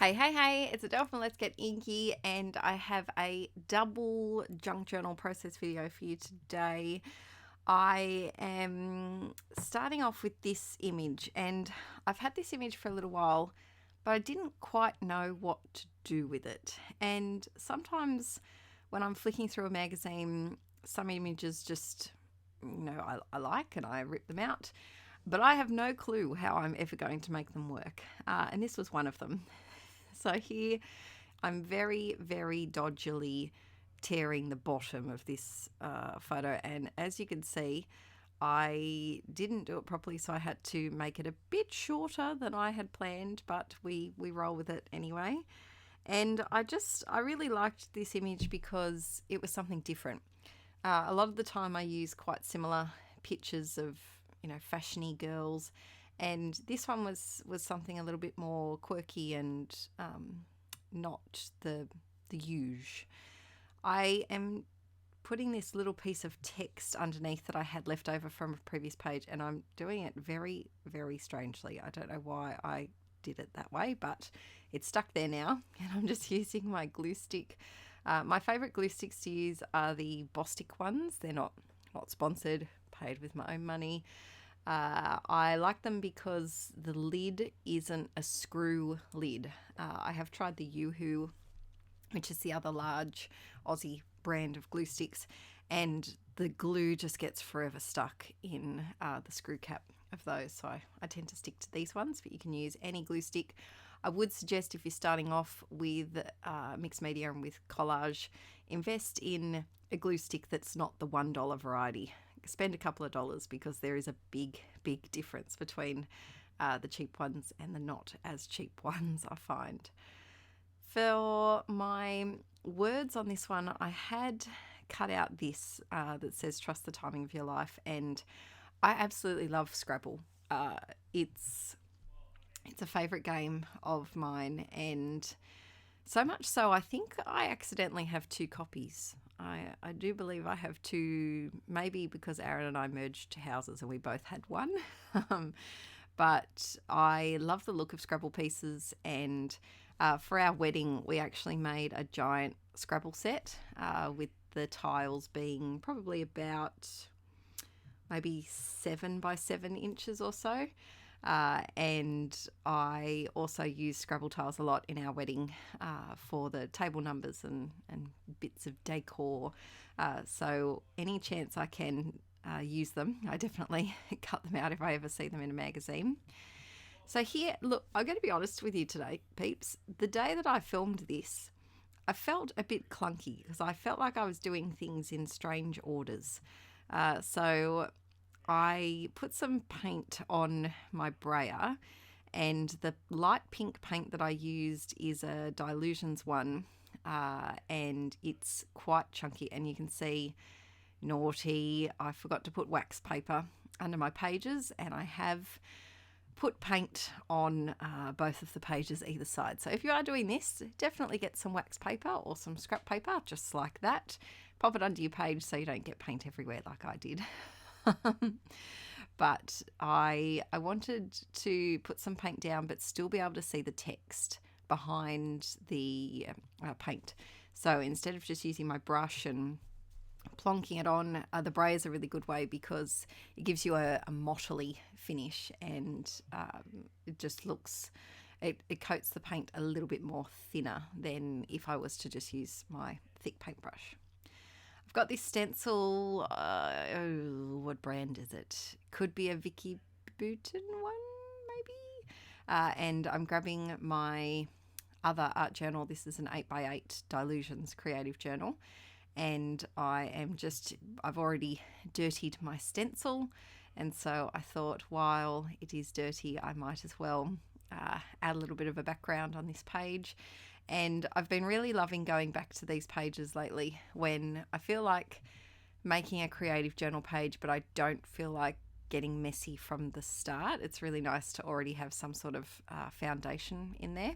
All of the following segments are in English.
Hey, it's Adele from Let's Get Inky, and I have a double junk journal process video for you today. I am starting off with this image, and I've had this image for a little while, but I didn't quite know what to do with it. And sometimes when I'm flicking through a magazine, some images just, I like and I rip them out, but I have no clue how I'm ever going to make them work. And this was one of them. So here I'm very, very dodgily tearing the bottom of this photo, and as you can see, I didn't do it properly, so I had to make it a bit shorter than I had planned, but we roll with it anyway. And I really liked this image because it was something different. A lot of the time I use quite similar pictures of, fashiony girls, and this one was something a little bit more quirky and not the usual. I am putting this little piece of text underneath that I had left over from a previous page, and I'm doing it very, very strangely. I don't know why I did it that way, but it's stuck there now, and I'm just using my glue stick. My favourite glue sticks to use are the Bostik ones. They're not sponsored, paid with my own money. I like them because the lid isn't a screw lid. I have tried the Yoo-hoo, which is the other large Aussie brand of glue sticks, and the glue just gets forever stuck in the screw cap of those. So I tend to stick to these ones, but you can use any glue stick. I would suggest, if you're starting off with mixed media and with collage, invest in a glue stick that's not the $1 variety. Spend a couple of dollars, because there is a big difference between the cheap ones and the not as cheap ones, I find. For my words on this one, I had cut out this that says trust the timing of your life, and I absolutely love Scrabble. It's a favourite game of mine, and so much so I think I accidentally have 2 copies. I do believe I have 2, maybe because Aaron and I merged houses and we both had one. But I love the look of Scrabble pieces, and for our wedding we actually made a giant Scrabble set with the tiles being probably about maybe 7 by 7 inches or so. And I also use Scrabble tiles a lot in our wedding for the table numbers and bits of decor. So any chance I can use them, I definitely cut them out if I ever see them in a magazine. So here, look, I'm going to be honest with you today, peeps. The day that I filmed this, I felt a bit clunky because I felt like I was doing things in strange orders. So I put some paint on my brayer, and the light pink paint that I used is a Dilutions one, and it's quite chunky, and you can see, naughty, I forgot to put wax paper under my pages, and I have put paint on both of the pages either side. So if you are doing this, definitely get some wax paper or some scrap paper, just like that. Pop it under your page so you don't get paint everywhere like I did. But I wanted to put some paint down but still be able to see the text behind the paint. So instead of just using my brush and plonking it on, the brayer is a really good way because it gives you a mottly finish, and it just looks, it coats the paint a little bit more thinner than if I was to just use my thick paintbrush. I've got this stencil, what brand is it? Could be a Vicky Bouton one, maybe? And I'm grabbing my other art journal. This is an 8x8 Dilutions creative journal. And I've already dirtied my stencil. And so I thought, while it is dirty, I might as well add a little bit of a background on this page. And I've been really loving going back to these pages lately when I feel like making a creative journal page, but I don't feel like getting messy from the start. It's really nice to already have some sort of foundation in there.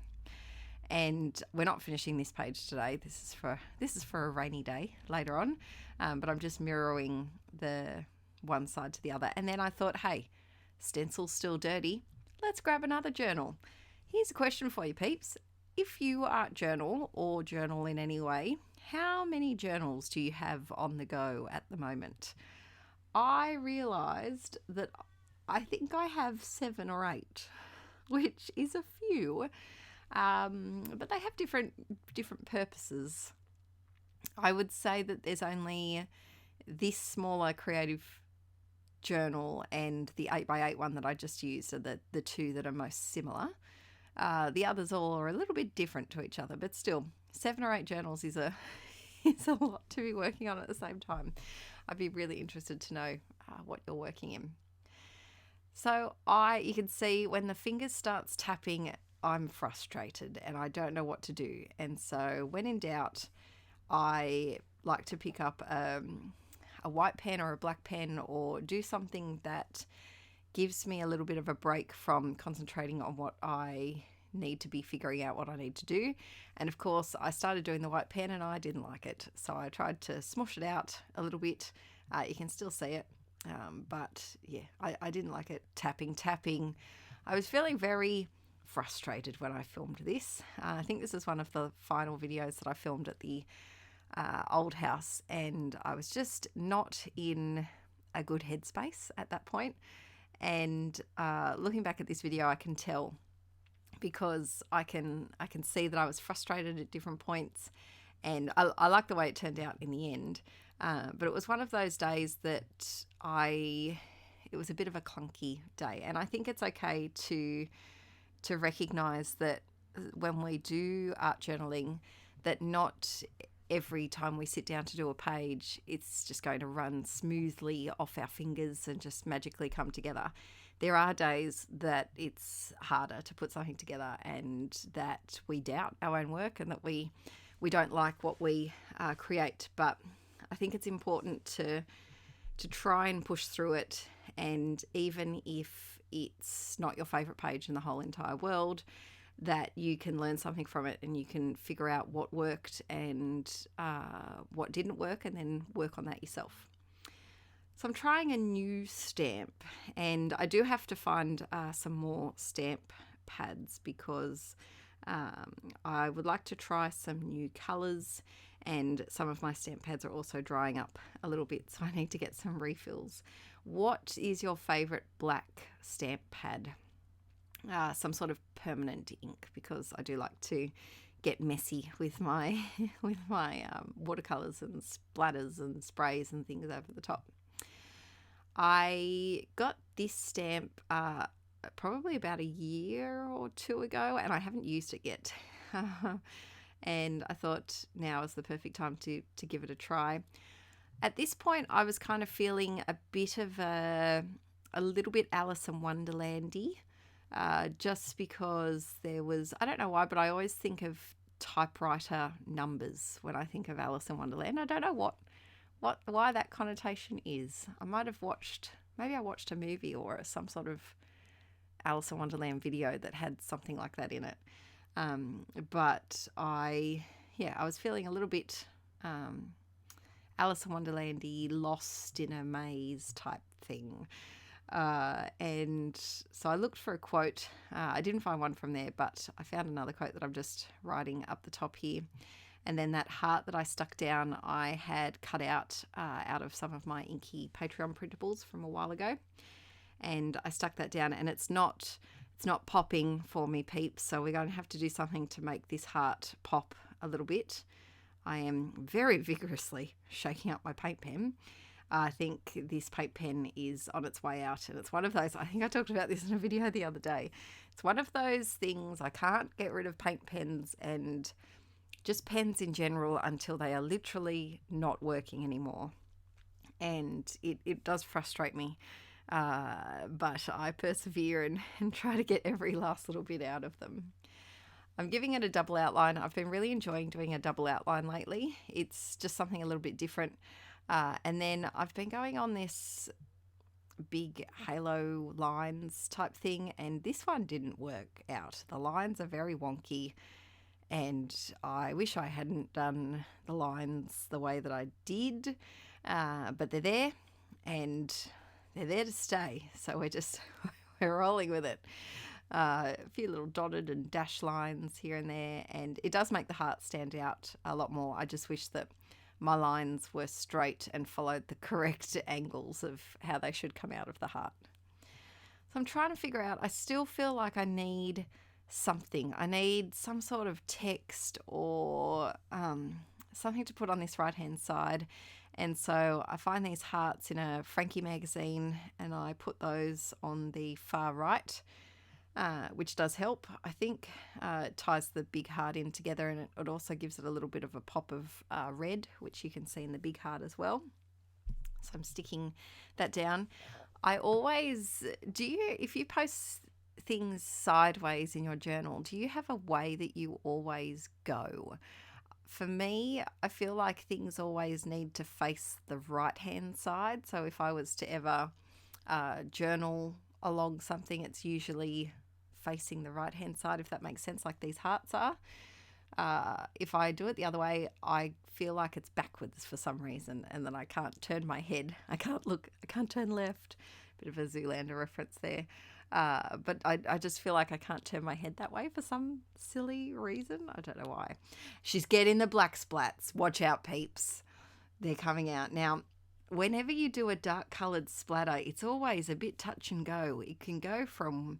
And we're not finishing this page today. This is for a rainy day later on. But I'm just mirroring the one side to the other. And then I thought, hey, stencil's still dirty. Let's grab another journal. Here's a question for you, peeps. if you art journal or journal in any way, how many journals do you have on the go at the moment? I realised that I think I have 7 or 8, which is a few, but they have different purposes. I would say that there's only this smaller creative journal and the 8x8 one that I just used are the two that are most similar. The others all are a little bit different to each other, but still, 7 or 8 journals is a lot to be working on at the same time. I'd be really interested to know what you're working in. So you can see when the fingers starts tapping, I'm frustrated and I don't know what to do. And so when in doubt, I like to pick up a white pen or a black pen or do something that gives me a little bit of a break from concentrating on what I need to be figuring out what I need to do. And of course, I started doing the white pen and I didn't like it. So I tried to smush it out a little bit. You can still see it. But yeah, I didn't like it tapping. I was feeling very frustrated when I filmed this. I think this is one of the final videos that I filmed at the old house, and I was just not in a good headspace at that point. And looking back at this video, I can tell, because I can see that I was frustrated at different points, and I like the way it turned out in the end. But it was one of those days that it was a bit of a clunky day, and I think it's okay to recognize that when we do art journaling, that not every time we sit down to do a page, it's just going to run smoothly off our fingers and just magically come together. There are days that it's harder to put something together and that we doubt our own work and that we don't like what we create. But I think it's important to try and push through it. And even if it's not your favourite page in the whole entire world, that you can learn something from it and you can figure out what worked and what didn't work, and then work on that yourself. So I'm trying a new stamp, and I do have to find some more stamp pads because I would like to try some new colours, and some of my stamp pads are also drying up a little bit, so I need to get some refills. What is your favourite black stamp pad? Some sort of permanent ink, because I do like to get messy with my watercolors and splatters and sprays and things over the top. I got this stamp probably about a year or 2 ago, and I haven't used it yet. And I thought now is the perfect time to give it a try. At this point, I was kind of feeling a bit of a little bit Alice in Wonderland-y. Just because there was, I don't know why, but I always think of typewriter numbers when I think of Alice in Wonderland. I don't know why that connotation is. I might have maybe I watched a movie or some sort of Alice in Wonderland video that had something like that in it. But I was feeling a little bit Alice in Wonderland-y, lost in a maze type thing. And so I looked for a quote. I didn't find one from there, but I found another quote that I'm just writing up the top here. And then that heart that I stuck down, I had cut out of some of my Inkie Patreon printables from a while ago. And I stuck that down, and it's not popping for me, peeps. So we're going to have to do something to make this heart pop a little bit. I am very vigorously shaking up my paint pen. I think this paint pen is on its way out, and it's one of those, I think I talked about this in a video the other day. It's one of those things, I can't get rid of paint pens and just pens in general until they are literally not working anymore. And it does frustrate me, but I persevere and try to get every last little bit out of them. I'm giving it a double outline. I've been really enjoying doing a double outline lately. It's just something a little bit different. And then I've been going on this big halo lines type thing, and this one didn't work out. The lines are very wonky, and I wish I hadn't done the lines the way that I did, but they're there, and they're there to stay. So we're rolling with it. a few little dotted and dashed lines here and there, and it does make the heart stand out a lot more. I just wish that my lines were straight and followed the correct angles of how they should come out of the heart. So I'm trying to figure out, I still feel like I need something. I need some sort of text or something to put on this right-hand side. And so I find these hearts in a Frankie magazine and I put those on the far right, which does help. I think it ties the big heart in together, and it also gives it a little bit of a pop of red, which you can see in the big heart as well. So I'm sticking that down. I always, if you post things sideways in your journal, do you have a way that you always go? For me, I feel like things always need to face the right-hand side. So if I was to ever journal along something, it's usually facing the right-hand side, if that makes sense, like these hearts are. If I do it the other way, I feel like it's backwards for some reason, and then I can't turn my head. I can't turn left. Bit of a Zoolander reference there. But I just feel like I can't turn my head that way for some silly reason. I don't know why. She's getting the black splats. Watch out, peeps. They're coming out. Now, whenever you do a dark coloured splatter, it's always a bit touch and go. It can go from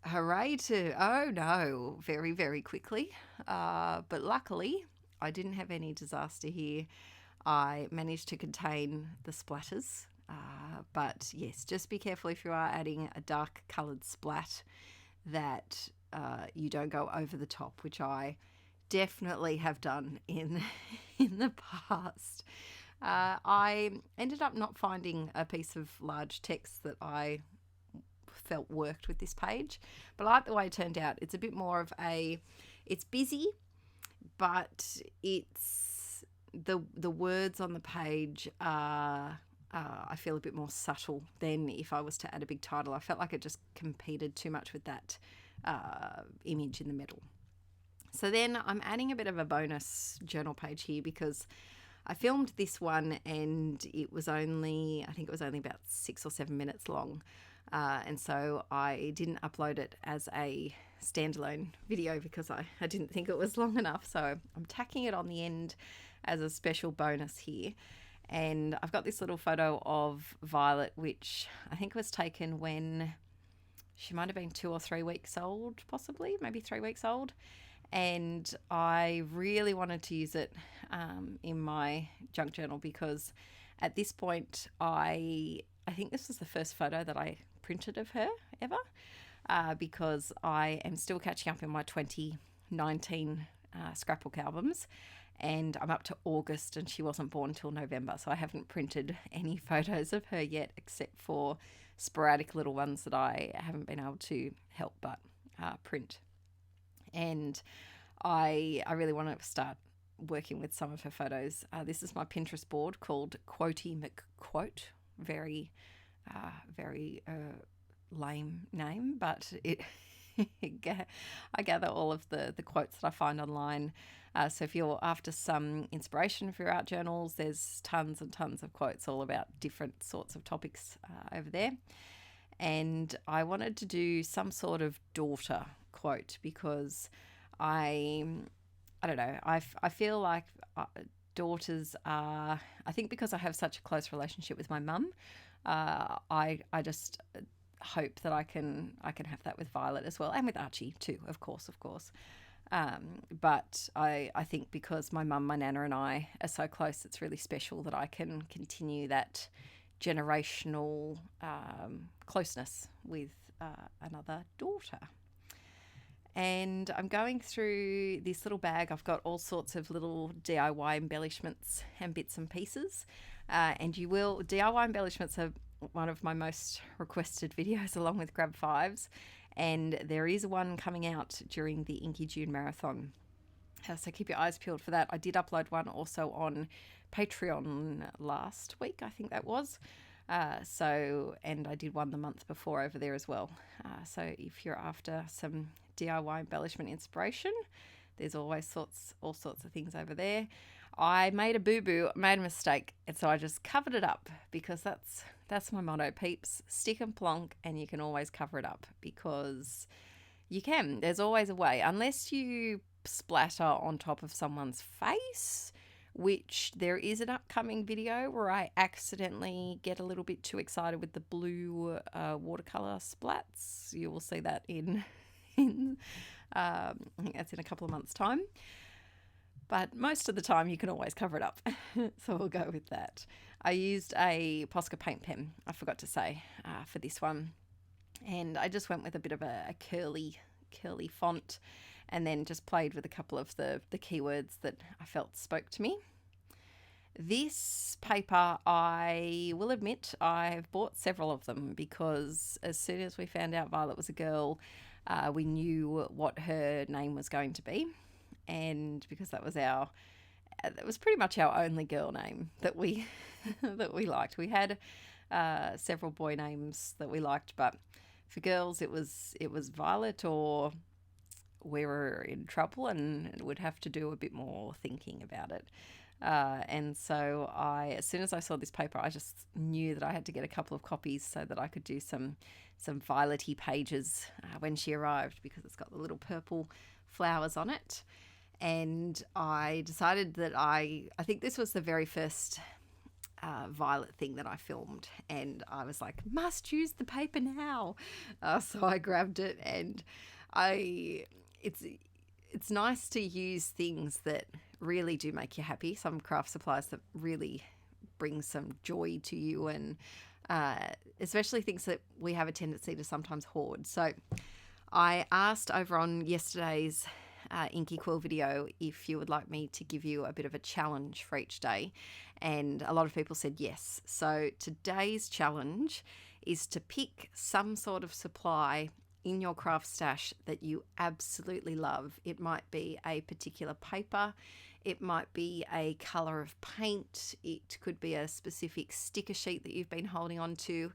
hooray to, oh no, very, very quickly. But luckily, I didn't have any disaster here. I managed to contain the splatters. But yes, just be careful if you are adding a dark coloured splat that you don't go over the top, which I definitely have done in the past. I ended up not finding a piece of large text that I felt worked with this page, but I like the way it turned out. It's a bit more of it's busy, but it's the words on the page are I feel a bit more subtle than if I was to add a big title. I felt like it just competed too much with that image in the middle. So then I'm adding a bit of a bonus journal page here because I filmed this one and I think it was only about 6 or 7 minutes long. And so I didn't upload it as a standalone video because I didn't think it was long enough. So I'm tacking it on the end as a special bonus here. And I've got this little photo of Violet, which I think was taken when she might have been 2 or 3 weeks old, possibly, maybe 3 weeks old. And I really wanted to use it in my junk journal because at this point, I think this was the first photo that I printed of her ever, because I am still catching up in my 2019 scrapbook albums. And I'm up to August and she wasn't born till November. So I haven't printed any photos of her yet, except for sporadic little ones that I haven't been able to help but print. And I really want to start working with some of her photos. This is my Pinterest board called Quotey McQuote. Very lame name, but I gather all of the quotes that I find online. So if you're after some inspiration for your art journals, there's tons and tons of quotes all about different sorts of topics over there. And I wanted to do some sort of daughter quote because I don't know, I feel like daughters are, I think because I have such a close relationship with my mum, I just hope that I can have that with Violet as well, and with Archie too, of course. But I think because my mum, my nana and I are so close, it's really special that I can continue that generational closeness with another daughter. And I'm going through this little bag. I've got all sorts of little DIY embellishments and bits and pieces. DIY embellishments are one of my most requested videos, along with Grab Fives. And there is one coming out during the Inkie June Marathon. So keep your eyes peeled for that. I did upload one also on Patreon last week, I think that was. And I did one the month before over there as well. So if you're after some DIY embellishment inspiration, there's always all sorts of things over there. I made a boo-boo, made a mistake, and so I just covered it up because that's That's my motto, peeps. Stick and plonk, and you can always cover it up, because you can. There's always a way. Unless you splatter on top of someone's face, which there is an upcoming video where I accidentally get a little bit too excited with the blue watercolor splats. You will see that in I think that's in a couple of months' time. But most of the time you can always cover it up. So we'll go with that. I used a Posca paint pen, I forgot to say, for this one. And I just went with a bit of a curly font, and then just played with a couple of the keywords that I felt spoke to me. This paper, I will admit, I've bought several of them, because as soon as we found out Violet was a girl, we knew what her name was going to be. And because that was pretty much our only girl name that we that we liked. We had several boy names that we liked, but for girls it was Violet, or we were in trouble and would have to do a bit more thinking about it. And so as soon as I saw this paper, I just knew that I had to get a couple of copies so that I could do some Violet-y pages when she arrived, because it's got the little purple flowers on it. And I decided that I think this was the very first Violet thing that I filmed, and I was like, must use the paper now. So I grabbed it, and it's nice to use things that really do make you happy. Some craft supplies that really bring some joy to you, and especially things that we have a tendency to sometimes hoard. So I asked over on yesterday's Inkie Quill video if you would like me to give you a bit of a challenge for each day, and a lot of people said yes. So today's challenge is to pick some sort of supply in your craft stash that you absolutely love. It might be a particular paper, it might be a colour of paint, it could be a specific sticker sheet that you've been holding on to,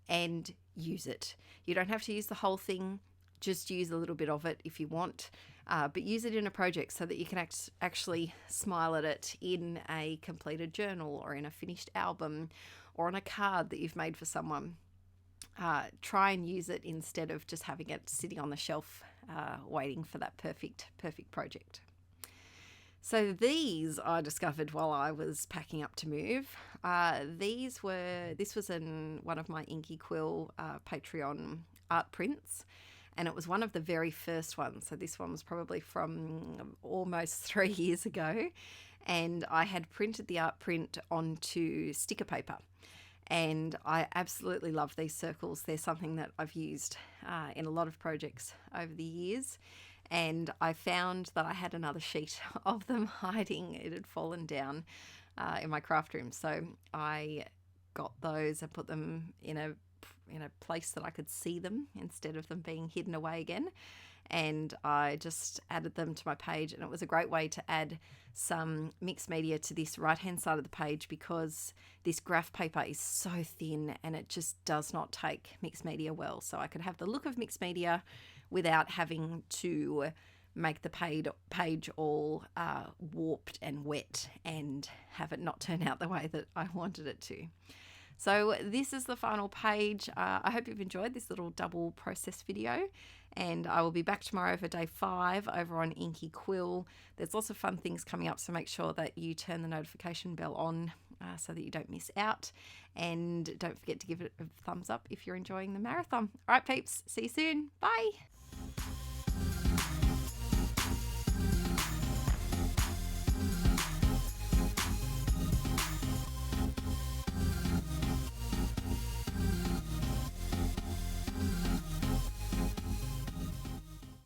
and use it. You don't have to use the whole thing, just use a little bit of it if you want. But use it in a project so that you can actually smile at it in a completed journal, or in a finished album, or on a card that you've made for someone. Try and use it instead of just having it sitting on the shelf waiting for that perfect project. So these I discovered while I was packing up to move. This was in one of my Inkie Quill Patreon art prints, and it was one of the very first ones. So this one was probably from almost 3 years ago, and I had printed the art print onto sticker paper. And I absolutely love these circles. They're something that I've used in a lot of projects over the years. And I found that I had another sheet of them hiding. It had fallen down in my craft room. So I got those and put them in a place that I could see them instead of them being hidden away again. And I just added them to my page, and it was a great way to add some mixed media to this right hand side of the page, because this graph paper is so thin and it just does not take mixed media well. So I could have the look of mixed media without having to make the page all warped and wet and have it not turn out the way that I wanted it to. So this is the final page. I hope you've enjoyed this little double process video, and I will be back tomorrow for day 5 over on Inkie Quill. There's lots of fun things coming up, so make sure that you turn the notification bell on so that you don't miss out, and don't forget to give it a thumbs up if you're enjoying the marathon. All right, peeps, see you soon. Bye.